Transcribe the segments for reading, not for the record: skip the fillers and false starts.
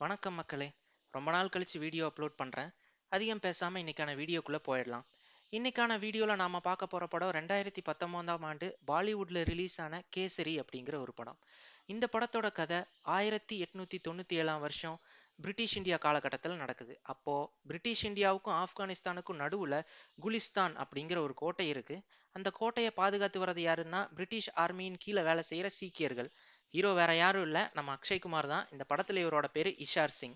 வணக்கம் மக்களே. ரொம்ப நாள் கழிச்சு வீடியோ அப்லோட் பண்ணுறேன். அதிகம் பேசாமல் இன்னைக்கான வீடியோக்குள்ளே போயிடலாம். இன்னைக்கான வீடியோவில் நாம் பார்க்க போகிற படம் 2019ஆம் ஆண்டு பாலிவுட்டில் ரிலீஸ் ஆன கேசரி அப்படிங்கிற ஒரு படம். இந்த படத்தோட கதை 1897ஆம் வருஷம் பிரிட்டிஷ் இந்தியா காலகட்டத்தில் நடக்குது. அப்போது பிரிட்டிஷ் இந்தியாவுக்கும் ஆப்கானிஸ்தானுக்கும் நடுவில் குலிஸ்தான் அப்படிங்கிற ஒரு கோட்டை இருக்குது. அந்த கோட்டையை பாதுகாத்து வர்றது யாருன்னா பிரிட்டிஷ் ஆர்மியின் கீழே வேலை செய்கிற சீக்கியர்கள். ஹீரோ வேற யாரும் இல்லை, நம்ம அக்ஷய்குமார் தான். இந்த படத்துல இவரோட பேரு இஷார் சிங்.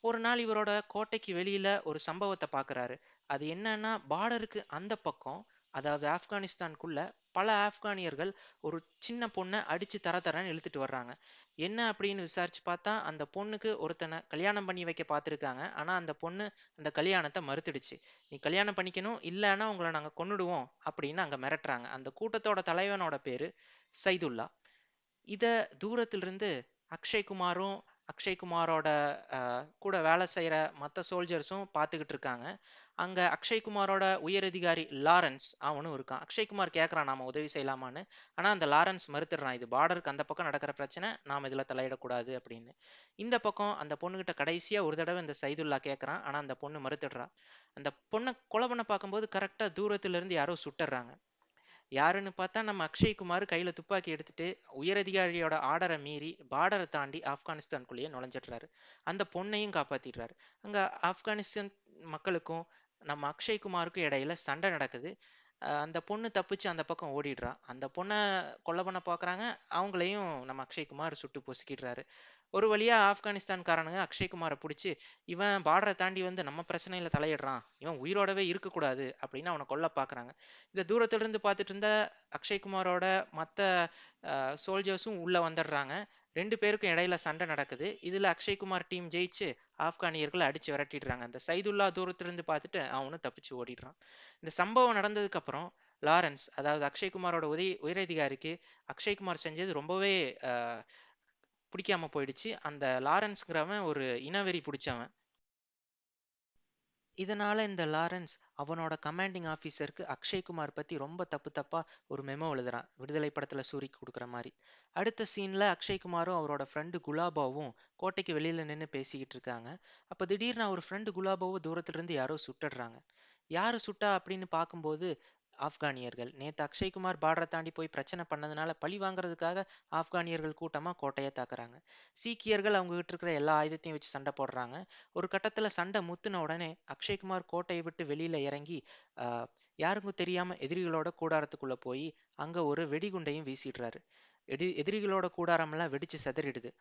ஒரு நாள் இவரோட கோட்டைக்கு வெளியில ஒரு சம்பவத்தை பார்க்குறாரு. அது என்னன்னா, பார்டருக்கு அந்த பக்கம், அதாவது ஆப்கானிஸ்தானுக்குள்ள பல ஆப்கானியர்கள் ஒரு சின்ன பொண்ணை அடிச்சு தர தரன்னு இழுத்துட்டு வர்றாங்க. என்ன அப்படின்னு விசாரிச்சு பார்த்தா, அந்த பொண்ணுக்கு ஒருத்தனை கல்யாணம் பண்ணி வைக்க பார்த்துருக்காங்க. ஆனா அந்த பொண்ணு அந்த கல்யாணத்தை மறுத்துடுச்சு. நீ கல்யாணம் பண்ணிக்கணும், இல்லைன்னா உங்களை நாங்கள் கொன்னுடுவோம் அப்படின்னு அங்க மிரட்டுறாங்க. அந்த கூட்டத்தோட தலைவனோட பேரு சைதுல்லா. இத தூரத்திலிருந்து அக்ஷய்குமாரும் அக்ஷய்குமாரோட கூட வேலை செய்யற மற்ற சோல்ஜர்ஸும் பார்த்துக்கிட்டு இருக்காங்க. அங்க அக்ஷய்குமாரோட உயரதிகாரி லாரன்ஸ் அவனும் இருக்கான். அக்ஷய்குமார் கேட்கறான் நாம உதவி செய்யலாமான்னு. ஆனா அந்த லாரன்ஸ் மறுத்துடுறான். இது பார்டருக்கு அந்த பக்கம் நடக்கிற பிரச்சனை, நாம இதுல தலையிடக்கூடாது அப்படின்னு. இந்த பக்கம் அந்த பொண்ணுகிட்ட கடைசியா ஒரு தடவை இந்த சைதுல்லா கேட்கறான். ஆனா அந்த பொண்ணு மறுத்துடுறா. அந்த பொண்ணை கொலை பண்ண பார்க்கும்போது கரெக்டா தூரத்துல இருந்து யாரோ சுட்டுறாங்க. யாருன்னு பார்த்தா நம்ம அக்ஷய்குமார் கையில துப்பாக்கி எடுத்துட்டு உயரதிகாரியோட ஆர்டரை மீறி பார்டரை தாண்டி ஆப்கானிஸ்தானுக்குள்ளேயே நுழைஞ்சிடுறாரு. அந்த பொண்ணையும் காப்பாத்திடுறாரு. அங்க ஆப்கானிஸ்தான் மக்களுக்கும் நம்ம அக்ஷய்குமாருக்கும் இடையில சண்டை நடக்குது. அந்த பொண்ணு தப்பிச்சு அந்த பக்கம் ஓடிடுறா. அந்த பொண்ணை கொலை பண்ண பார்க்குறாங்க. அவங்களையும் நம்ம அக்ஷய்குமார் சுட்டு பொசுக்கிடுறாரு. ஒரு வழியா ஆப்கானிஸ்தான்காரனுங்க அக்ஷய்குமாரை பிடிச்சி, இவன் பார்டரை தாண்டி வந்து நம்ம பிரச்சனையில தலையிடுறான், இவன் உயிரோடவே இருக்கக்கூடாது அப்படின்னு அவனை கொல்ல பார்க்குறாங்க. இந்த தூரத்துல இருந்து பார்த்துட்டு இருந்த அக்ஷய்குமாரோட மற்ற சோல்ஜர்ஸும் உள்ள வந்துடுறாங்க. ரெண்டு பேருக்கும் இடையில சண்டை நடக்குது. இதுல அக்ஷய்குமார் டீம் ஜெயிச்சு ஆப்கானியர்களை அடிச்சு விரட்டிடுறாங்க. அந்த சைதுல்லா தூரத்துல இருந்து பார்த்துட்டு அவனும் தப்பிச்சு ஓடிடுறான். இந்த சம்பவம் நடந்ததுக்கு அப்புறம் லாரன்ஸ், அதாவது அக்ஷய்குமாரோட உயரதிகாரிக்கு அக்ஷய்குமார் செஞ்சது ரொம்பவே பிடிக்காம போயிடுச்சு. அந்த லாரன்ஸ்ங்கிறவன் ஒரு இனவெறி பிடிச்சவன். இதனால இந்த லாரன்ஸ் அவனோட கமாண்டிங் ஆஃபீஸருக்கு அக்ஷய்குமார் பத்தி ரொம்ப தப்பு தப்பா ஒரு மெமோ எழுதுறான், விடுதலை படத்துல சூரிக்கு கொடுக்குற மாதிரி. அடுத்த சீன்ல அக்ஷய்குமாரும் அவரோட ஃப்ரெண்டு குலாபாவும் கோட்டைக்கு வெளியில நின்று பேசிக்கிட்டு இருக்காங்க. அப்ப திடீர்னு அவர் ஃப்ரெண்டு குலாபாவை தூரத்துல இருந்து யாரோ சுட்டுடுறாங்க. யாரு சுட்டா அப்படின்னு பார்க்கும்போது ஆப்கானியர்கள். நேத்து அக்ஷய்குமார் பார்டரை தாண்டி போய் பிரச்சனை பண்ணதுனால பழி வாங்குறதுக்காக ஆப்கானியர்கள் கூட்டமா கோட்டையை தாக்குறாங்க. சீக்கியர்கள் அவங்க கிட்ட இருக்கிற எல்லா ஆயுதத்தையும் வச்சு சண்டை போடுறாங்க. ஒரு கட்டத்துல சண்டை முத்துன உடனே அக்ஷய்குமார் கோட்டையை விட்டு வெளியில இறங்கி ஆஹ் யாருக்கும் தெரியாம எதிரிகளோட கூடாரத்துக்குள்ள போய் அங்க ஒரு வெடிகுண்டையும் வீசிடுறாரு. எதிரிகளோட கூடாரமெல்லாம் வெடிச்சு சிதறிடுது.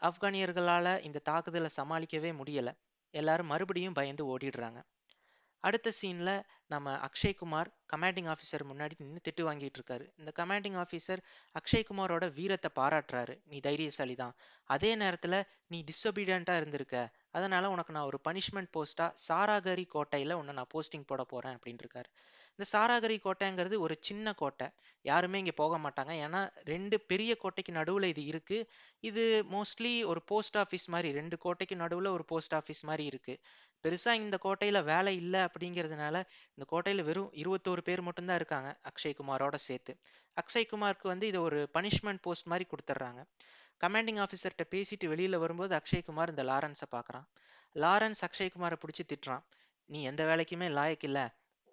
ஆப்கானியர்களால இந்த தாக்குதலை சமாளிக்கவே முடியல. எல்லாரும் மறுபடியும் பயந்து ஓடிடுறாங்க. அடுத்த சீன்ல நம்ம அக்ஷய்குமார் கமாண்டிங் ஆஃபீஸர் முன்னாடி நின்று திட்டு வாங்கிட்டு இருக்காரு. இந்த கமாண்டிங் ஆஃபீஸர் அக்ஷய்குமாரோட வீரத்தை பாராட்டுறாரு. நீ தைரியசாலி தான், அதே நேரத்துல நீ டிஸ்ஒபீடியண்டா இருந்திருக்க, அதனால உனக்கு நான் ஒரு பனிஷ்மெண்ட் போஸ்டா சாராகரி கோட்டையில உன்னை நான் போஸ்டிங் போட போறேன் அப்படின்னு இருக்காரு. இந்த சாராகரி கோட்டைங்கிறது ஒரு சின்ன கோட்டை. யாருமே இங்க போக மாட்டாங்க. ஏன்னா ரெண்டு பெரிய கோட்டைக்கு நடுவுல இது இருக்கு. இது மோஸ்ட்லி ஒரு போஸ்ட் ஆஃபீஸ் மாதிரி, ரெண்டு கோட்டைக்கு நடுவுல ஒரு போஸ்ட் ஆஃபீஸ் மாதிரி இருக்கு. பெருசா இந்த கோட்டையில வேலை இல்லை அப்படிங்கிறதுனால இந்த கோட்டையில வெறும் 21 பேர் மட்டும்தான் இருக்காங்க அக்ஷய்குமாரோட சேர்த்து. அக்ஷய்குமாருக்கு வந்து இதை ஒரு பனிஷ்மெண்ட் போஸ்ட் மாதிரி கொடுத்துட்றாங்க. கமாண்டிங் ஆஃபீஸர்கிட்ட பேசிட்டு வெளியில வரும்போது அக்ஷய்குமார் இந்த லாரன்ஸை பார்க்குறான். லாரன்ஸ் அக்ஷய்குமாரை பிடிச்சி திட்டுறான். நீ எந்த வேலைக்குமே லாயக்கு இல்லை,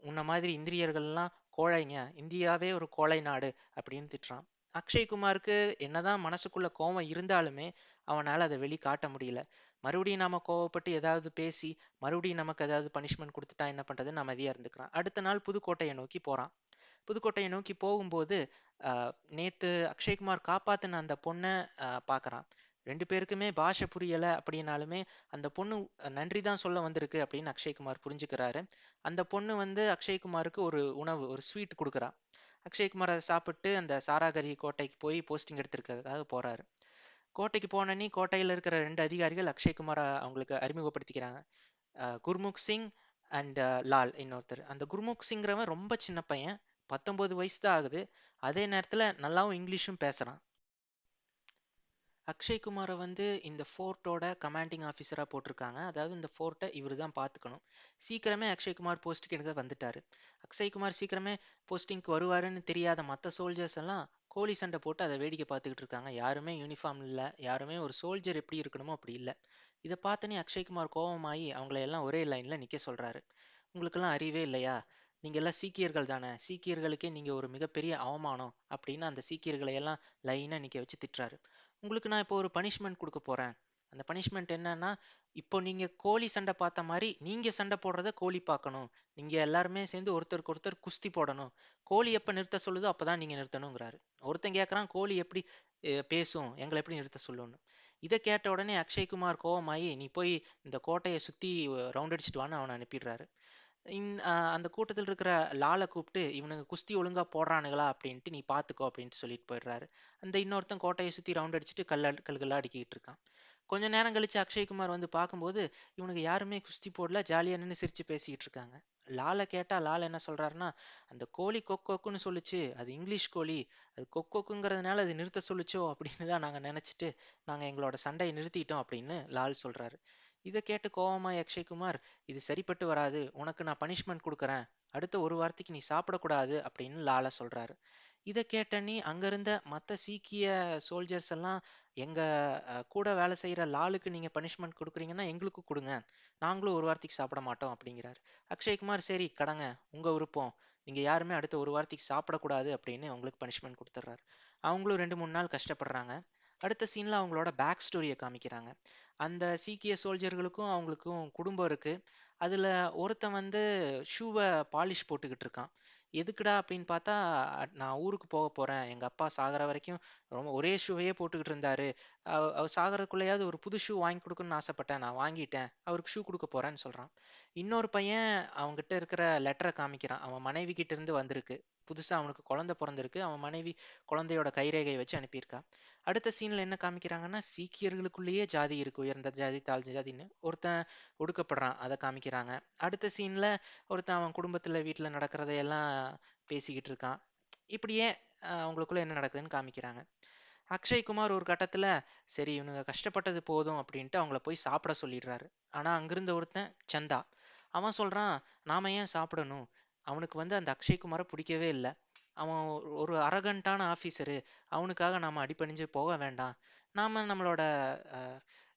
உன்ன மாதிரி இந்திரியர்கள்லாம் கோழைங்க, இந்தியாவே ஒரு கோழை நாடு அப்படின்னு திட்டுறான். அக்ஷய்குமாருக்கு என்னதான் மனசுக்குள்ள கோவம் இருந்தாலுமே அவனால அதை வெளிக்காட்ட முடியல. மறுபடியும் நாம கோவப்பட்டு ஏதாவது பேசி மறுபடியும் நமக்கு ஏதாவது பனிஷ்மெண்ட் கொடுத்துட்டா என்ன பண்றதுன்னு அமைதியா இருந்துக்கிறான். அடுத்த நாள் புதுக்கோட்டையை நோக்கி போறான். புதுக்கோட்டையை நோக்கி போகும்போது நேத்து அக்ஷய்குமார் காப்பாத்தின அந்த பொண்ணை பார்க்கறான். ரெண்டு பேருக்குமே பாஷை புரியல அப்படின்னாலுமே அந்த பொண்ணு நன்றி தான் சொல்ல வந்திருக்கு அப்படின்னு அக்ஷய்குமார் புரிஞ்சுக்கிறாரு. அந்த பொண்ணு வந்து அக்ஷய்குமாருக்கு ஒரு உணவு, ஒரு ஸ்வீட் கொடுக்குறா. அக்ஷய்குமார் அதை சாப்பிட்டு அந்த சாராகரி கோட்டைக்கு போய் போஸ்டிங் எடுத்திருக்கிறதுக்காக போறாரு. கோட்டைக்கு போனனி கோட்டையில் இருக்கிற ரெண்டு அதிகாரிகள் அக்ஷய்குமாரை அவங்களுக்கு அறிமுகப்படுத்திக்கிறாங்க. குர்முக் சிங் அண்ட் லால் இன்னொருத்தர். அந்த குர்முக் சிங்கிறவன் ரொம்ப சின்ன பையன், 19 வயசு தான் ஆகுது. அதே நேரத்துல நல்லாவும் இங்கிலீஷும் பேசுறான். அக்ஷய்குமாரை வந்து இந்த ஃபோர்ட்டோட கமாண்டிங் ஆஃபீஸராக போட்டிருக்காங்க. அதாவது இந்த ஃபோர்ட்டை இவர் தான் பார்த்துக்கணும். சீக்கிரமே அக்ஷய்குமார் போஸ்ட்டுக்கு எடுக்க வந்துட்டாரு. அக்ஷய்குமார் சீக்கிரமே போஸ்டிங்க்கு வருவாருன்னு தெரியாத மற்ற சோல்ஜர்ஸ் எல்லாம் கோழி சண்டை போட்டு அதை வேடிக்கை பார்த்துக்கிட்டு இருக்காங்க. யாருமே யூனிஃபார்ம் இல்லை, யாருமே ஒரு சோல்ஜர் எப்படி இருக்கணுமோ அப்படி இல்லை. இதை பார்த்தனே அக்ஷய்குமார் கோபமாயி அவங்கள எல்லாம் ஒரே லைன்ல நிக்க சொல்றாரு. உங்களுக்கெல்லாம் அறிவே இல்லையா? நீங்க எல்லாம் சீக்கியர்கள் தானே, சீக்கியர்களுக்கே நீங்க ஒரு மிகப்பெரிய அவமானம் அப்படின்னு அந்த சீக்கியர்களை எல்லாம் லைனா நிக்க வச்சு திட்டுறாரு. உங்களுக்கு நான் இப்போ ஒரு பனிஷ்மெண்ட் கொடுக்க போறேன். அந்த பனிஷ்மெண்ட் என்னன்னா, இப்போ நீங்க கோழி சண்டை பார்த்த மாதிரி நீங்க சண்டை போடுறத கோழி பார்க்கணும். நீங்க எல்லாருமே சேர்ந்து ஒருத்தருக்கு ஒருத்தர் குஸ்தி போடணும். கோழி எப்ப நிறுத்த சொல்லுதோ அப்பதான் நீங்க நிறுத்தணுங்கிறாரு. ஒருத்தன் கேட்கறான், கோழி எப்படி பேசும், எங்களை எப்படி நிறுத்த சொல்லுன்னு. இதை கேட்ட உடனே அக்ஷய்குமார் கோவமாயி, நீ போய் இந்த கோட்டையை சுத்தி ரவுண்ட் அடிச்சிட்டு வான்னு அவனை அனுப்பிடுறாரு. அந்த கூட்டத்தில் இருக்கிற லாலை கூப்பிட்டு, இவனுங்க குஸ்தி ஒழுங்கா போடுறானுங்களா அப்படின்ட்டு நீ பாத்துக்கோ அப்படின்ட்டு சொல்லிட்டு போயிடுறாரு. அந்த இன்னொருத்தன் கோட்டையை சுத்தி ரவுண்ட் அடிச்சுட்டு கல்லுகளா அடிக்கிட்டு இருக்கான். கொஞ்ச நேரம் கழிச்சு அக்ஷய்குமார் வந்து பார்க்கும்போது இவனுக்கு யாருமே குஸ்தி போடல, ஜாலியா நின்று சிரிச்சு பேசிக்கிட்டு இருக்காங்க. லாலை கேட்டா லால் என்ன சொல்றாருன்னா, அந்த கோழி கொக்குன்னு சொல்லுச்சு, அது இங்கிலீஷ் கோழி, அது கொக்குங்கிறதுனால அது நிறுத்த சொல்லுச்சோ அப்படின்னு தான் நாங்க நினைச்சிட்டு நாங்க எங்களோட சண்டையை நிறுத்திட்டோம் அப்படின்னு லால் சொல்றாரு. இதை கேட்டு கோவமா அக்ஷய்குமார், இது சரிப்பட்டு வராது, உனக்கு நான் பனிஷ்மெண்ட் கொடுக்குறேன், அடுத்த ஒரு வாரத்துக்கு நீ சாப்பிடக்கூடாது அப்படின்னு லால சொல்றாரு. இதை கேட்டனி அங்கிருந்த மற்ற சீக்கிய சோல்ஜர்ஸ் எல்லாம், எங்க கூட வேலை செய்யற லாலுக்கு நீங்க பனிஷ்மெண்ட் கொடுக்குறீங்கன்னா எங்களுக்கும் கொடுங்க, நாங்களும் ஒரு வாரத்துக்கு சாப்பிட மாட்டோம் அப்படிங்கிறாரு. அக்ஷய்குமார், சரி கடங்க, உங்க விருப்பம், நீங்க யாருமே அடுத்த ஒரு வாரத்துக்கு சாப்பிடக்கூடாது அப்படின்னு அவங்களுக்கு பனிஷ்மெண்ட் கொடுத்துட்றாரு. அவங்களும் 2 3 நாள் கஷ்டப்படுறாங்க. அடுத்த சீன்ல அவங்களோட பேக் ஸ்டோரியை காமிக்கிறாங்க. அந்த சீக்கிய சோல்ஜர்களுக்கும் அவங்களுக்கும் குடும்பம் இருக்கு. அதுல ஒருத்தன் வந்து ஷூவை பாலிஷ் போட்டுக்கிட்டு இருக்கான். எதுக்குடா அப்படின்னு பார்த்தா, நான் ஊருக்கு போக போறேன், எங்க அப்பா சாகிற வரைக்கும் ரொம்ப ஒரே ஷூவையே போட்டுக்கிட்டு இருந்தாரு, அவர் சாகிறதுக்குள்ளேயாவது ஒரு புது ஷூ வாங்கி கொடுக்கணும்னு ஆசைப்பட்டேன், நான் வாங்கிட்டேன், அவருக்கு ஷூ கொடுக்க போறேன்னு சொல்றான். இன்னொரு பையன் அவன்கிட்ட இருக்கிற லெட்டரை காமிக்கிறான். அவன் மனைவி கிட்ட இருந்து வந்திருக்கு. புதுசா அவனுக்கு குழந்தை பிறந்திருக்கு, அவன் மனைவி குழந்தையோட கைரேகையை வச்சு அனுப்பியிருக்கா. அடுத்த சீன்ல என்ன காமிக்கிறாங்கன்னா, சீக்கியர்களுக்குள்ளேயே ஜாதி இருக்கு, உயர்ந்த ஜாதி தாழ்ந்த ஜாதின்னு. ஒருத்தன் ஒடுக்கப்படுறான், அதை காமிக்கிறாங்க. அடுத்த சீன்ல ஒருத்தன் அவன் குடும்பத்துல வீட்டுல நடக்கிறதையெல்லாம் பேசிக்கிட்டு இருக்கான். இப்படியே அவங்களுக்குள்ள என்ன நடக்குதுன்னு காமிக்கிறாங்க. அக்ஷய்குமார் ஒரு கட்டத்துல, சரி இவனுங்க கஷ்டப்பட்டது போதும் அப்படின்ட்டு அவங்கள போய் சாப்பிட சொல்லிடுறாரு. ஆனா அங்கிருந்த ஒருத்தன் சந்தா, அவன் சொல்றான், நாம ஏன் சாப்பிடணும், அவனுக்கு வந்து அந்த அக்ஷய்குமாரை பிடிக்கவே இல்லை, அவன் ஒரு அரகண்டான ஆஃபீஸரு, அவனுக்காக நாம அடிபணிஞ்சு போக வேண்டாம், நாம நம்மளோட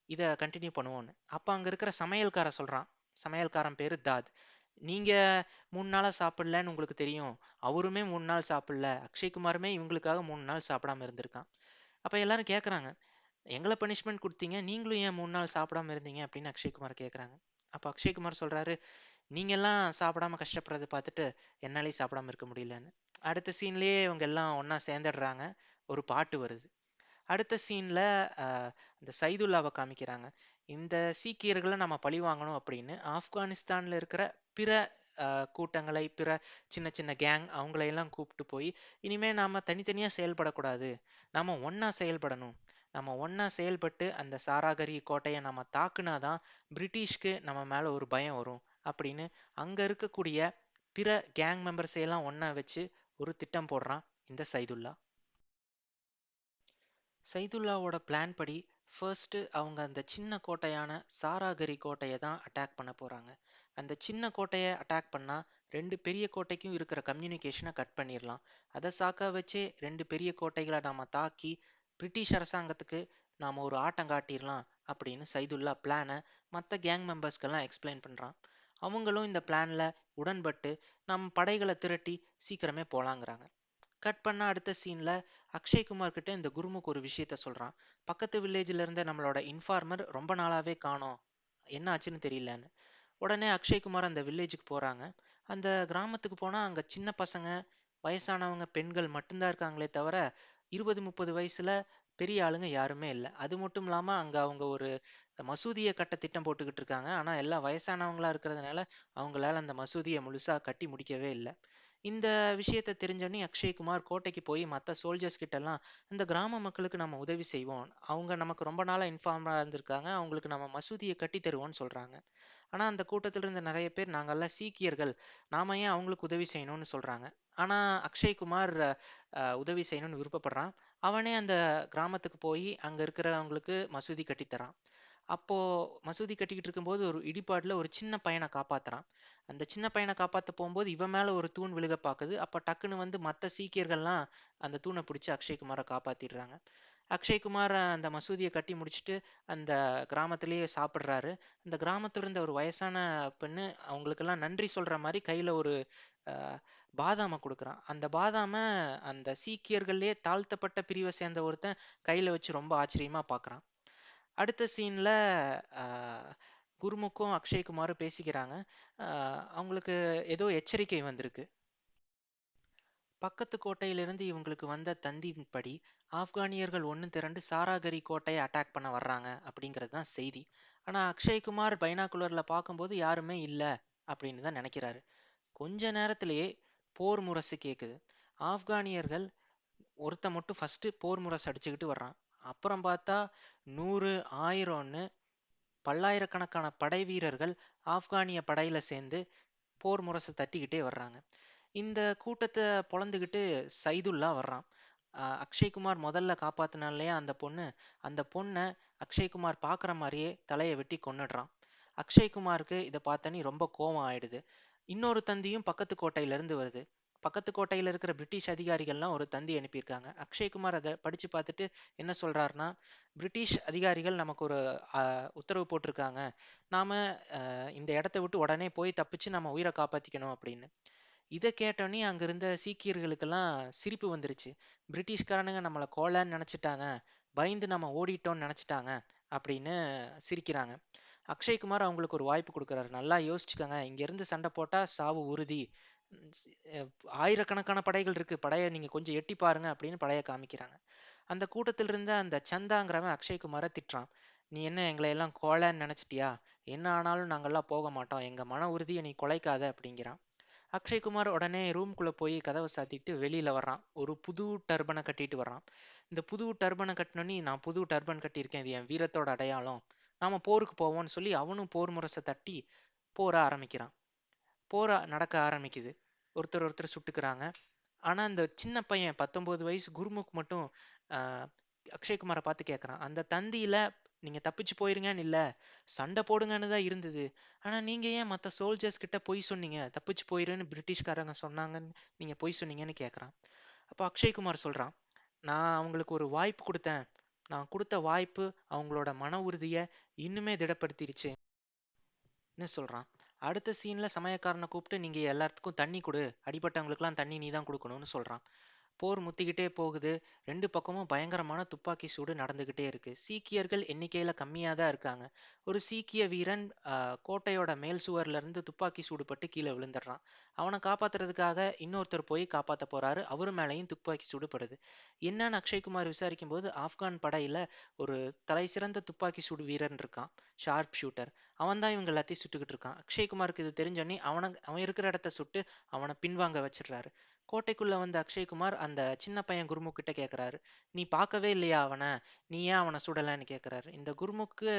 இதை கண்டினியூ பண்ணுவோன்னு. அப்ப அங்க இருக்கிற சமையல்கார சொல்றான், சமையல்காரன் பேரு தாத், நீங்க 3 நாளா சாப்பிடலன்னு உங்களுக்கு தெரியும், அவருமே 3 நாள் சாப்பிடல, அக்ஷய்குமாருமே இவங்களுக்காக 3 நாள் சாப்பிடாம இருந்திருக்கான். அப்ப எல்லாரும் கேக்குறாங்க, எங்களை பனிஷ்மெண்ட் கொடுத்தீங்க, நீங்களும் ஏன் 3 நாள் சாப்பிடாம இருந்தீங்க அப்படின்னு அக்ஷய்குமார் கேக்குறாங்க. அப்ப அக்ஷய்குமார் சொல்றாரு, நீங்க எல்லாம் சாப்பிடாம கஷ்டப்படுறதை பார்த்துட்டு என்னாலயும் சாப்பிடாம இருக்க முடியலன்னு. அடுத்த சீன்லயே இவங்க எல்லாம் ஒண்ணா சேர்ந்துடுறாங்க. ஒரு பாட்டு வருது. அடுத்த சீன்ல இந்த சைதுல்லாவை காமிக்கிறாங்க. இந்த சீக்கியர்களை நம்ம பழி வாங்கணும் அப்படின்னு ஆப்கானிஸ்தான்ல இருக்கிற பிற கூட்டங்களை, பிற சின்ன சின்ன கேங் அவங்களையெல்லாம் கூப்பிட்டு போய், இனிமே நாம தனித்தனியா செயல்படக்கூடாது, நாம ஒண்ணா செயல்படணும், நம்ம ஒண்ணா செயல்பட்டு அந்த சாராகரி கோட்டையை நம்ம தாக்குனாதான் பிரிட்டிஷ்க்கு நம்ம மேல ஒரு பயம் வரும் அப்படின்னு அங்க இருக்கக்கூடிய பிற கேங் மெம்பர்ஸை எல்லாம் ஒண்ணா வச்சு ஒரு திட்டம் போடுறான் இந்த சைதுல்லா. சைதுல்லாவோட பிளான் படி ஃபர்ஸ்ட் அவங்க அந்த சின்ன கோட்டையான சாராகரி கோட்டையை தான் அட்டாக் பண்ண போறாங்க. அந்த சின்ன கோட்டையை அட்டாக் பண்ணா 2 பெரிய கோட்டைக்கும் இருக்கிற கம்யூனிகேஷனை கட் பண்ணிடலாம். அதை சாக்கா வச்சே 2 பெரிய கோட்டைகளை நாம தாக்கி பிரிட்டிஷ் அரசாங்கத்துக்கு நாம ஒரு ஆட்டம் காட்டிடலாம் அப்படின்னு சைதுல்லா பிளானை மற்ற கேங் மெம்பர்ஸ்க்கெல்லாம் எக்ஸ்பிளைன் பண்றான். அவங்களும் இந்த பிளான்ல உடன்பட்டு நம்ம படைகளை திரட்டி சீக்கிரமே போலாங்கிறாங்க. கட் பண்ண அடுத்த சீன்ல அக்ஷய்குமார் கிட்ட இந்த குருமுக் ஒரு விஷயத்த சொல்றான். பக்கத்து வில்லேஜ்ல இருந்த நம்மளோட இன்ஃபார்மர் ரொம்ப நாளாவே காணோம், என்ன ஆச்சுன்னு தெரியலன்னு. உடனே அக்ஷய்குமார் அந்த வில்லேஜுக்கு போறாங்க. அந்த கிராமத்துக்கு போனா அங்க சின்ன பசங்க, வயசானவங்க, பெண்கள் மட்டும்தான் இருக்காங்களே தவிர 20 30 வயசுல பெரிய ஆளுங்க யாருமே இல்லை. அது மட்டும் இல்லாம அங்க அவங்க ஒரு மசூதியை கட்ட திட்டம் போட்டுக்கிட்டு இருக்காங்க. ஆனா எல்லாம் வயசானவங்களா இருக்கிறதுனால அவங்களால அந்த மசூதியை முழுசா கட்டி முடிக்கவே இல்லை. இந்த விஷயத்த தெரிஞ்சோடனே அக்ஷய்குமார் கோட்டைக்கு போய் மற்ற சோல்ஜர்ஸ் கிட்ட எல்லாம், இந்த கிராம மக்களுக்கு நம்ம உதவி செய்வோம், அவங்க நமக்கு ரொம்ப நாளா இன்ஃபார்மரா இருந்திருக்காங்க, அவங்களுக்கு நம்ம மசூதியை கட்டி தருவோம்னு சொல்றாங்க. ஆனா அந்த கூட்டத்துல இருந்த நிறைய பேர், நாங்கெல்லாம் சீக்கியர்கள், நாம ஏன் அவங்களுக்கு உதவி செய்யணும்னு சொல்றாங்க. ஆனா அக்ஷய்குமார் உதவி செய்யணும்னு விருப்பப்படுறான். அவனே அந்த கிராமத்துக்கு போய் அங்க இருக்கிறவங்களுக்கு மசூதி கட்டித்தரான். அப்போ மசூதி கட்டிக்கிட்டு இருக்கும்போது ஒரு இடிபாடுல ஒரு சின்ன பையனை காப்பாத்துறான். அந்த சின்ன பையனை காப்பாத்த போகும்போது இவன் மேல ஒரு தூண் விழுக பாக்குது. அப்ப டக்குன்னு வந்து மத்த சீக்கியர்கள்லாம் அந்த தூணை பிடிச்சு அக்ஷய்குமாரை காப்பாத்திடுறாங்க. அக்ஷய்குமார் அந்த மசூதியை கட்டி முடிச்சுட்டு அந்த கிராமத்திலேயே சாப்பிட்றாரு. அந்த கிராமத்துல இருந்த ஒரு வயசான பெண்ணு அவங்களுக்கெல்லாம் நன்றி சொல்ற மாதிரி கையில ஒரு அஹ், பாதாமை கொடுக்குறான். அந்த பாதாமை அந்த சீக்கியர்கள்லயே தாழ்த்தப்பட்ட பிரிவை சேர்ந்த ஒருத்தன் கையில வச்சு ரொம்ப ஆச்சரியமா பார்க்கறான். அடுத்த சீன்ல குருமுக்கும் அக்ஷய்குமாரும் பேசிக்கிறாங்க. அவங்களுக்கு ஏதோ எச்சரிக்கை வந்திருக்கு. பக்கத்து கோட்டையிலிருந்து இவங்களுக்கு வந்த தந்தியின்படி ஆப்கானியர்கள் ஒன்று திரண்டு சாராகரி கோட்டையை அட்டாக் பண்ண வர்றாங்க அப்படிங்கிறது தான் செய்தி. ஆனா அக்ஷய்குமார் பைனாகுலர்ல பார்க்கும்போது யாருமே இல்லை அப்படின்னு தான் நினைக்கிறாரு. கொஞ்ச நேரத்திலேயே போர் முரசு கேக்குது. ஆப்கானியர்கள் ஒருத்த மட்டும் ஃபர்ஸ்ட் போர் முரசு அடிச்சுக்கிட்டு வர்றான். அப்புறம் பார்த்தா 100 1000ன்னு பல்லாயிரக்கணக்கான படை வீரர்கள் ஆப்கானிய படையில சேர்ந்து போர் முரசு தட்டிக்கிட்டே வர்றாங்க. இந்த கூட்டத்தை பொளந்துக்கிட்டு சைதுல்லா வர்றான். அக்ஷய்குமார் முதல்ல காப்பாத்தினான் இல்லையா அந்த பொண்ணு, அந்த பொண்ணை அக்ஷய்குமார் பார்க்குற மாதிரியே தலையை வெட்டி கொன்னுடுறான். அக்ஷய்குமாருக்கு இதை பார்த்தனி ரொம்ப கோவம் ஆயிடுது. இன்னொரு தந்தியும் பக்கத்து கோட்டையில இருந்து வருது. பக்கத்து கோட்டையில இருக்கிற பிரிட்டிஷ் அதிகாரிகள்லாம் ஒரு தந்தி அனுப்பியிருக்காங்க. அக்ஷய்குமார் அதை படிச்சு பார்த்துட்டு என்ன சொல்றாருன்னா, பிரிட்டிஷ் அதிகாரிகள் நமக்கு ஒரு உத்தரவு போட்டிருக்காங்க. நாம இந்த இடத்த விட்டு உடனே போய் தப்பிச்சு நம்ம உயிரை காப்பாத்திக்கணும் அப்படின்னு. இதை கேட்டோன்னே அங்க இருந்த சீக்கியர்களுக்கெல்லாம் சிரிப்பு வந்துருச்சு. பிரிட்டிஷ்காரனுங்க நம்மளை கோலன்னு நினைச்சிட்டாங்க, பயந்து நம்ம ஓடிட்டோம்னு நினைச்சிட்டாங்க அப்படின்னு சிரிக்கிறாங்க. அக்ஷய்குமார் அவங்களுக்கு ஒரு வாய்ப்பு கொடுக்குறாரு. நல்லா யோசிச்சுக்கோங்க, இங்க இருந்து சண்டை போட்டா சாவு உறுதி. ம், சி- அஹ் ஆயிரக்கணக்கான படைகள் இருக்கு, படையை நீங்க கொஞ்சம் எட்டி பாருங்க அப்படின்னு படையை காமிக்கிறாங்க. அந்த கூட்டத்தில் இருந்த அந்த சந்தாங்கிறவன் அக்ஷய்குமாரை திட்டுறான். நீ என்ன எங்களை எல்லாம் கோலன்னு நினைச்சிட்டியா? என்ன ஆனாலும் நாங்கெல்லாம் போக மாட்டோம், எங்க மன உறுதியை நீ குலைக்காத அப்படிங்கிறான். அக்ஷய்குமார் உடனே ரூம்குள்ள போய் கதவை சாத்திட்டு வெளியில வர்றான். ஒரு புது டர்பனை கட்டிட்டு வர்றான். இந்த புது டர்பனை கட்டினோன்னே, நான் புது டர்பன் கட்டியிருக்கேன், இது என் வீரத்தோட அடையாளம், நாம போருக்கு போவோம்னு சொல்லி அவனும் போர் முரசை தட்டி போர ஆரம்பிக்கிறான். போர் நடக்க ஆரம்பிக்குது. ஒருத்தர் ஒருத்தர் சுட்டுக்கிறாங்க. ஆனா அந்த சின்ன பையன் 19 வயசு குருமுக் மட்டும் ஆஹ், அக்ஷய்குமாரை பார்த்து கேட்கறான். அந்த தந்தியில நீங்க தப்பிச்சு போயிருங்கன்னு இல்ல, சண்டை போடுங்கன்னு தான் இருந்தது. ஆனா நீங்க ஏன் மத்த சோல்ஜர்ஸ் கிட்ட பொய் சொன்னீங்க? தப்பிச்சு போயிருன்னு பிரிட்டிஷ்காரங்க சொன்னாங்கன்னு நீங்க பொய் சொன்னீங்கன்னு கேட்கறான். அப்போ அக்ஷய்குமார் சொல்றான், நான் அவங்களுக்கு ஒரு வாய்ப்பு கொடுத்தேன். நான் கொடுத்த வாய்ப்பு அவங்களோட மன உறுதியை இன்னுமே திடப்படுத்திருச்சு சொல்றான். அடுத்த சீன்ல சமயக்காரனை கூப்பிட்டு, நீங்க எல்லாத்துக்கும் தண்ணி கொடு, அடிபட்டவங்களுக்குலாம் தண்ணி நீ தான் கொடுக்கணும்னு சொல்றான். போர் முத்திக்கிட்டே போகுது. ரெண்டு பக்கமும் பயங்கரமான துப்பாக்கி சூடு நடந்துகிட்டே இருக்கு. சீக்கியர்கள் எண்ணிக்கையில கம்மியா தான் இருக்காங்க. ஒரு சீக்கிய வீரன் கோட்டையோட மேல் சுவர்ல இருந்து துப்பாக்கி சூடு பட்டு கீழே விழுந்துடுறான். அவனை காப்பாத்துறதுக்காக இன்னொருத்தர் போய் காப்பாத்த போறாரு. அவரு மேலையும் துப்பாக்கி சூடு படுது. என்னன்னு அக்ஷய்குமார் விசாரிக்கும் போது, ஆப்கான் படையில ஒரு தலை சிறந்த துப்பாக்கி சூடு வீரன் இருக்கான், ஷார்ப் ஷூட்டர். அவன் தான் இவங்க எல்லாத்தையும் சுட்டுக்கிட்டு இருக்கான். அக்ஷய்குமாருக்கு இது தெரிஞ்சோடனே அவன் இருக்கிற இடத்த சுட்டு அவனை பின்வாங்க வச்சிடுறாரு. கோட்டைக்குள்ள வந்த அக்ஷய்குமார் அந்த சின்ன பையன் குருமுக் கிட்ட கேக்குறாரு, நீ பார்க்கவே இல்லையா அவனை, நீ ஏன் அவனை சுடலன்னு கேக்குறாரு. இந்த குருமுக்கு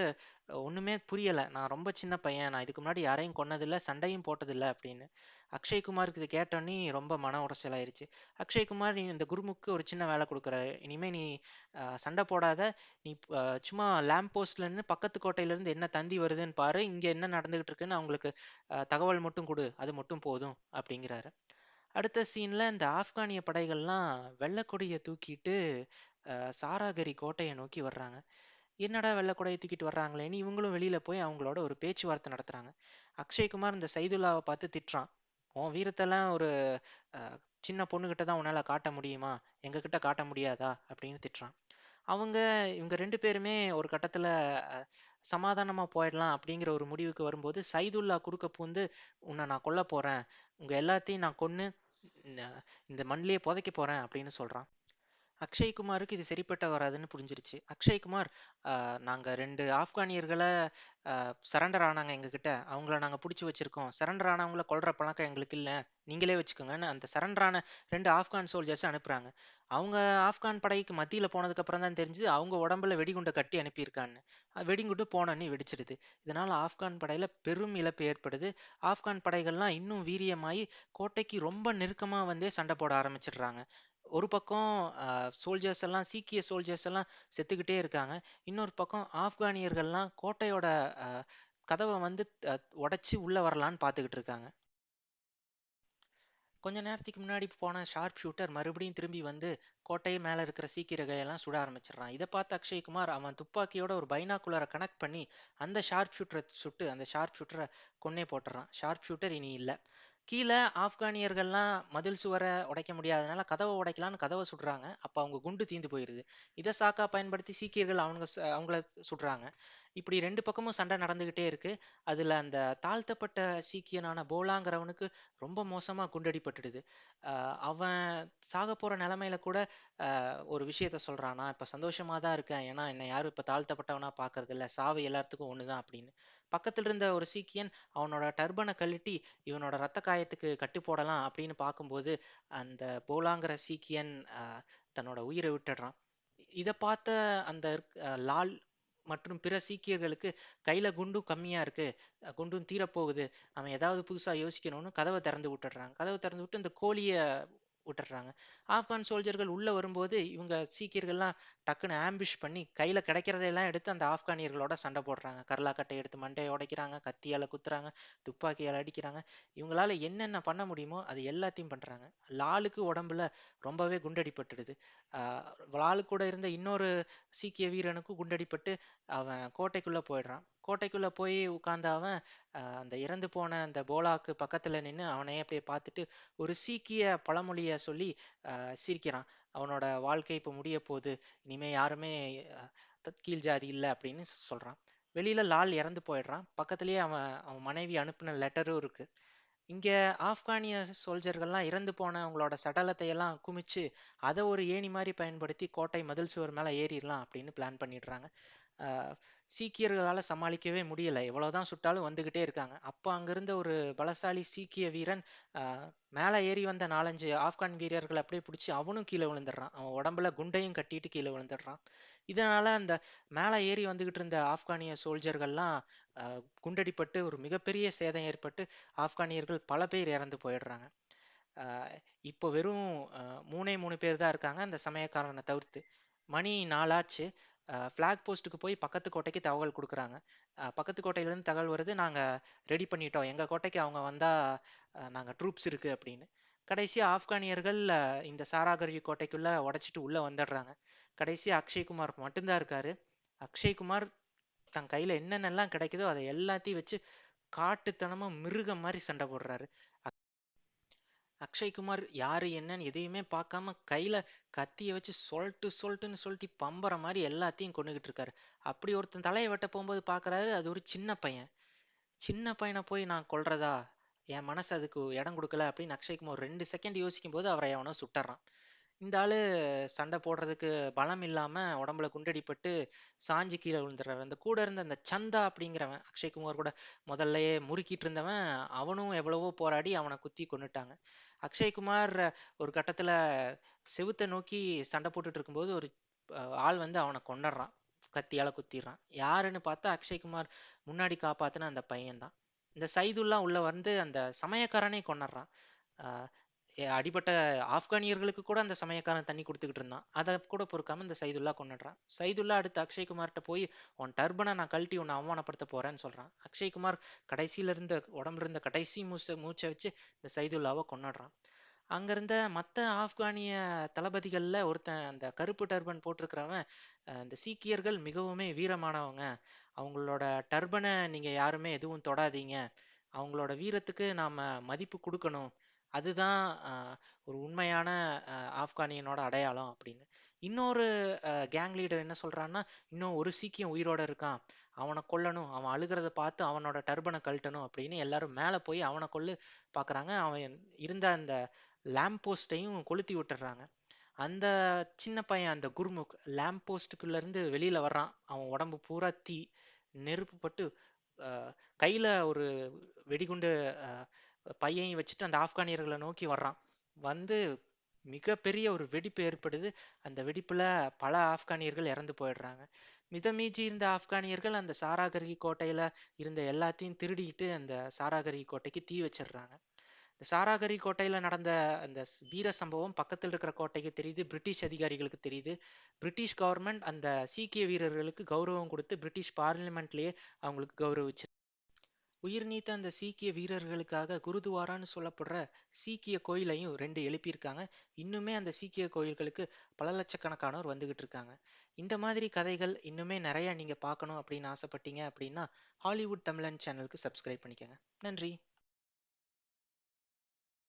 ஒண்ணுமே புரியல. நான் ரொம்ப சின்ன பையன், நான் இதுக்கு முன்னாடி யாரையும் கொன்னதில்ல, சண்டையும் போட்டதில்ல அப்படின்னு. அக்ஷய்குமாருக்கு இது கேட்டோன்னே ரொம்ப மன உடைச்சல் ஆயிருச்சு. அக்ஷய்குமார் இந்த குருமுக்கு ஒரு சின்ன வேலை கொடுக்குறாரு. இனிமே நீ சண்டை போடாத, நீ சும்மா லேம்ப் போஸ்ட்ல இருந்து பக்கத்து கோட்டையில இருந்து என்ன தந்தி வருதுன்னு பாரு, இங்க என்ன நடந்துகிட்டு இருக்குன்னு அவங்களுக்கு தகவல் மட்டும் கொடு, அது மட்டும் போதும் அப்படிங்கிறாரு. அடுத்த சீன்ல இந்த ஆப்கானிய படைகள்லாம் வெள்ளக்கொடியை தூக்கிட்டு சாராகரி கோட்டையை நோக்கி வர்றாங்க. என்னடா வெள்ளக்கொடையை தூக்கிட்டு வர்றாங்களேன்னு இவங்களும் வெளியில போய் அவங்களோட ஒரு பேச்சுவார்த்தை நடத்துறாங்க. அக்ஷய்குமார் இந்த சைதுல்லாவை பார்த்து திட்டுறான். உன் வீரத்தெல்லாம் ஒரு அஹ், சின்ன பொண்ணுகிட்ட தான் உன்னால காட்ட முடியுமா, எங்க கிட்ட காட்ட முடியாதா அப்படின்னு திட்டுறான். அவங்க இவங்க ரெண்டு பேருமே ஒரு கட்டத்துல அஹ், சமாதானமா போயிடலாம் அப்படிங்கிற ஒரு முடிவுக்கு வரும்போது, சைதுல்லா குறுக்க பூந்து, உன்னை நான் கொல்ல போறேன், உங்க எல்லாத்தையும் நான் கொன்னு இந்த இந்த மண்ணிலேயே புதைக்க போறேன் அப்படின்னு சொல்றான். அக்ஷய்குமாருக்கு இது சரிப்பட்ட வராதுன்னு புரிஞ்சிருச்சு. அக்ஷய்குமார், நாங்க ரெண்டு ஆப்கானியர்களை சரண்டர் ஆனாங்க எங்ககிட்ட, அவங்கள நாங்க பிடிச்சி வச்சிருக்கோம், சரண்டர் ஆனவங்கள கொல்ற பழக்கம் எங்களுக்கு இல்லை, நீங்களே வச்சுக்கோங்கன்னு அந்த சரண்டர் ஆன ரெண்டு ஆப்கான் சோல்ஜர்ஸ் அனுப்புறாங்க. அவங்க ஆப்கான் படைக்கு மத்தியில போனதுக்கு அப்புறம் தான் தெரிஞ்சு அவங்க உடம்புல வெடிகுண்டை கட்டி அனுப்பியிருக்கான்னு. வெடிகுண்டு போனோன்னே வெடிச்சிடுது. இதனால ஆப்கான் படையில பெரும் இழப்பு ஏற்படுது. ஆப்கான் படைகள்லாம் இன்னும் வீரியமாயி கோட்டைக்கு ரொம்ப நெருக்கமா வந்தே சண்டை போட ஆரம்பிச்சிடுறாங்க. ஒரு பக்கம் சோல்ஜர்ஸ் எல்லாம், சீக்கிய சோல்ஜர்ஸ் எல்லாம் செத்துக்கிட்டே இருக்காங்க. இன்னொரு பக்கம் ஆப்கானியர்கள்லாம் கோட்டையோட கதவை வந்து உடைச்சு உள்ள வரலான்னு பார்த்துக்கிட்டு இருக்காங்க. கொஞ்ச நேரத்துக்கு முன்னாடி போன ஷார்ப் ஷூட்டர் மறுபடியும் திரும்பி வந்து கோட்டை மேல இருக்கிற சீக்கியர்களை எல்லாம் சுட ஆரம்பிச்சிடுறான். இதை பார்த்த அக்ஷய்குமார் அவன் துப்பாக்கியோட ஒரு பைனாக்குலரை கனெக்ட் பண்ணி அந்த ஷார்ப் ஷூட்டரை சுட்டு அந்த ஷார்ப் ஷூட்டரை கொன்னே போட்டுறான். ஷார்ப் ஷூட்டர் இனி இல்லை. கீழே ஆப்கானியர்கள்லாம் மதில் சுவரை உடைக்க முடியாதனால கதவை உடைக்கலான்னு கதவை சுடுறாங்க. அப்ப அவங்க குண்டு தீந்து போயிருது. இதை சாக்கா பயன்படுத்தி சீக்கியர்கள் அவங்கள சுடுறாங்க. இப்படி ரெண்டு பக்கமும் சண்டை நடந்துகிட்டே இருக்கு. அதுல அந்த தாழ்த்தப்பட்ட சீக்கியனான போலாங்கிறவனுக்கு ரொம்ப மோசமா குண்டடிப்பட்டுடுது. அவன் சாக போற நிலைமையில கூட ஒரு விஷயத்த சொல்றான், நான் இப்ப சந்தோஷமா தான் இருக்கேன், ஏன்னா என்னை யாரும் இப்ப தாழ்த்தப்பட்டவனா பாக்குறது இல்ல, சாவு எல்லாத்துக்கும் ஒண்ணுதான் அப்படின்னு. பக்கத்துல இருந்த ஒரு சீக்கியன் அவனோட டர்பனை கழட்டி இவனோட ரத்த காயத்துக்கு கட்டு போடலாம் அப்படின்னு பார்க்கும்போது அந்த போலாங்கிற சீக்கியன் தன்னோட உயிரை விட்டுடுறான். இதை பார்த்த அந்த லால் மற்றும் பிற சீக்கியர்களுக்கு கையில குண்டும் கம்மியா இருக்கு, குண்டும் தீரப்போகுது, அவன் ஏதாவது புதுசா யோசிக்கணும்னு கதவை திறந்து விட்டுடுறாங்க. கதவை திறந்து விட்டு இந்த கோழிய விட்டுடுறாங்க. ஆப்கான் சோல்ஜர்கள் உள்ள வரும்போது இவங்க சீக்கியர்கள்லாம் டக்குன்னு ஆம்பிஷ் பண்ணி கையில கிடைக்கிறதையெல்லாம் எடுத்து அந்த ஆப்கானியர்களோட சண்டை போடுறாங்க. கர்லாக்கட்டை எடுத்து மண்டையை உடைக்கிறாங்க, கத்தியால குத்துறாங்க, துப்பாக்கியால அடிக்கிறாங்க. இவங்களால என்னென்ன பண்ண முடியுமோ அது எல்லாத்தையும் பண்றாங்க. லாலுக்கு உடம்புல ரொம்பவே குண்டடிப்பட்டுடுது. ஆஹ் லாலு கூட இருந்த இன்னொரு சீக்கிய வீரனுக்கும் குண்டடிப்பட்டு அவன் கோட்டைக்குள்ள போயிடுறான். கோட்டைக்குள்ள போய் உட்கார்ந்த அவன் அந்த இறந்து போன அந்த போலாக்கு பக்கத்துல நின்று அவனையே அப்படியே பார்த்துட்டு ஒரு சீக்கிய பழமொழிய சொல்லி சிரிக்கிறான். அவனோட வாழ்க்கை இப்ப முடிய போகுது, இனிமே யாருமே கீழ் ஜாதி இல்லை அப்படின்னு சொல்றான். வெளியில லால் இறந்து போயிடுறான். பக்கத்துலயே அவன் அவன் மனைவி அனுப்பின லெட்டரும் இருக்கு. இங்க ஆப்கானிய சோல்ஜர்கள்லாம் இறந்து போன அவங்களோட சடலத்தை எல்லாம் குமிச்சு அதை ஒரு ஏணி மாதிரி பயன்படுத்தி கோட்டை மதில் சுவர் மேல ஏறிடலாம் அப்படின்னு பிளான் பண்ணிடுறாங்க. ஆஹ் சீக்கியர்களால சமாளிக்கவே முடியல, எவ்வளவுதான் சுட்டாலும் வந்துகிட்டே இருக்காங்க. அப்போ அங்கிருந்த ஒரு பலசாலி சீக்கிய வீரன் மேலே ஏறி வந்த 4-5 ஆப்கான் வீரர்களை அப்படியே பிடிச்சி அவனும் கீழே விழுந்துடுறான். அவன் உடம்புல குண்டையும் கட்டிட்டு கீழே விழுந்துடுறான். இதனால அந்த மேலே ஏறி வந்துகிட்டு இருந்த ஆப்கானிய சோல்ஜர்கள்லாம் குண்டடிப்பட்டு ஒரு மிகப்பெரிய சேதம் ஏற்பட்டு ஆப்கானியர்கள் பல பேர் இறந்து போயிடுறாங்க. ஆஹ் இப்போ வெறும் 3 பேர் தான் இருக்காங்க அந்த சமயக்காரனை தவிர்த்து. மணி 4 ஆச்சு. ஃப்ளாக் போஸ்ட்டுக்கு போய் பக்கத்து கோட்டைக்கு தகவல் கொடுக்குறாங்க. பக்கத்து கோட்டையிலேருந்து தகவல் வருது, நாங்கள் ரெடி பண்ணிட்டோம், எங்கள் கோட்டைக்கு அவங்க வந்தால் நாங்கள் ட்ரூப்ஸ் இருக்குது அப்படின்னு. கடைசியாக ஆப்கானியர்கள் இந்த சாராகரி கோட்டைக்குள்ளே உடைச்சிட்டு உள்ளே வந்துடுறாங்க. கடைசியாக அக்ஷய்குமார் மட்டும்தான் இருக்காரு. அக்ஷய்குமார் தன் கையில் என்னென்னலாம் கிடைக்குதோ அதை எல்லாத்தையும் வச்சு காட்டுத்தனமா மிருகம் மாதிரி சண்டை போடுறாரு. அக்ஷய்குமார் யாரு என்னன்னு எதையுமே பார்க்காம கையில கத்திய வச்சு சொல்லிட்டுன்னு சொல்லிட்டு பம்பர மாதிரி எல்லாத்தையும் கொண்டுகிட்டு இருக்காரு. அப்படி ஒருத்தன் தலையை வெட்ட போகும்போது பாக்குறாரு, அது ஒரு சின்ன பையன். சின்ன பையனை போய் நான் கொல்றதா, என் மனசு அதுக்கு இடம் கொடுக்கல அப்படின்னு அக்ஷய்குமார் 2 செகண்ட் யோசிக்கும் போது அவரை எவனோ சுட்டுறான். இந்த ஆளு சண்டை போடுறதுக்கு பலம் இல்லாம உடம்புல குண்டடிப்பட்டு சாஞ்சு கீழே விழுந்துடுறாரு. அந்த கூட இருந்த அந்த சந்தா அப்படிங்கிறவன் அக்ஷய்குமார் கூட முதல்லயே முறுக்கிட்டு இருந்தவன், அவனும் எவ்வளவோ போராடி அவனை குத்தி கொன்னுட்டாங்க. அக்ஷய்குமார் ஒரு கட்டத்துல செவுத்தை நோக்கி சண்டை போட்டுட்டு இருக்கும்போது ஒரு ஆள் வந்து அவனை கொன்னுடுறான், கத்தியால குத்திடுறான். யாருன்னு பார்த்தா அக்ஷய்குமார் முன்னாடி காப்பாத்தின அந்த பையன்தான். இந்த சைதுல்லா உள்ள வந்து அந்த சமயக்காரனை கொன்னுடுறான். ஆஹ் அடிபட்ட ஆப்கானியர்களுக்கு கூட அந்த சமயக்காரன் தண்ணி கொடுத்துக்கிட்டு இருந்தான். அதை கூட பொறுக்காம இந்த சைதுல்லா கொன்னுடுறான். சைதுல்லா அடுத்து அக்ஷய்குமார்கிட்ட போய் உன் டர்பனை நான் கழட்டி உன்னை அவமானப்படுத்த போறேன்னு சொல்றான். அக்ஷய்குமார் கடைசியில இருந்த உடம்புல இருந்த கடைசி மூச்சை வச்சு இந்த சைதுல்லாவை கொன்னுடுறான். அங்க இருந்த மத்த ஆப்கானிய தளபதிகள்ல ஒருத்தன் அந்த கருப்பு டர்பன் போட்டிருக்கிறவன், இந்த சீக்கியர்கள் மிகவுமே வீரமானவங்க, அவங்களோட டர்பனை நீங்க யாருமே எதுவும் தொடாதீங்க, அவங்களோட வீரத்துக்கு நாம மதிப்பு கொடுக்கணும், அதுதான் ஒரு உண்மையான ஆப்கானியனோட அடையாளம் அப்படின்னு. இன்னொரு கேங் லீடர் என்ன சொல்றான்னா, இன்னும் ஒரு சீக்கியம் உயிரோட இருக்கான், அவனை கொல்லணும், அவன் அழுகிறத பார்த்து அவனோட டர்பனை கழட்டணும் அப்படின்னு எல்லாரும் மேலே போய் அவனை கொல்லு பார்க்குறாங்க. அவன் இருந்த அந்த லேம்ப் போஸ்ட்டையும் கொளுத்தி விட்டுறாங்க. அந்த சின்ன பையன் அந்த குர்முக் லேம்ப் போஸ்ட்டுக்குள்ள இருந்து வெளியில வர்றான். அவன் உடம்பு பூரா தீ நெருப்பு பட்டு அஹ், கையில ஒரு வெடிகுண்டு பையையும் வச்சுட்டு அந்த ஆப்கானியர்களை நோக்கி வர்றான். வந்து மிகப்பெரிய ஒரு வெடிப்பு ஏற்படுது. அந்த வெடிப்புல பல ஆப்கானியர்கள் இறந்து போயிடுறாங்க. மிதமீஞ்சி இருந்த ஆப்கானியர்கள் அந்த சாராகரி கோட்டையில இருந்த எல்லாத்தையும் திருடிட்டு அந்த சாராகரி கோட்டைக்கு தீ வச்சிடுறாங்க. இந்த சாராகரி கோட்டையில நடந்த அந்த வீர சம்பவம் பக்கத்தில் இருக்கிற கோட்டைக்கு தெரியுது, பிரிட்டிஷ் அதிகாரிகளுக்கு தெரியுது. பிரிட்டிஷ் கவர்மெண்ட் அந்த சீக்கிய வீரர்களுக்கு கௌரவம் கொடுத்து பிரிட்டிஷ் பார்லிமெண்ட்லயே அவங்களுக்கு கௌரவிச்சு. உயிர் நீத்த அந்த சீக்கிய வீரர்களுக்காக குருதுவாரான்னு சொல்லப்படுற சீக்கிய கோயிலையும் 2 எழுப்பியிருக்காங்க. இன்னுமே அந்த சீக்கிய கோயில்களுக்கு பல லட்சக்கணக்கானோர் வந்துகிட்டு இருக்காங்க. இந்த மாதிரி கதைகள் இன்னுமே நிறைய நீங்க பார்க்கணும் அப்படின்னு ஆசைப்பட்டீங்க அப்படின்னா ஹாலிவுட் தமிழன் சேனலுக்கு சப்ஸ்கிரைப் பண்ணிக்கங்க. நன்றி.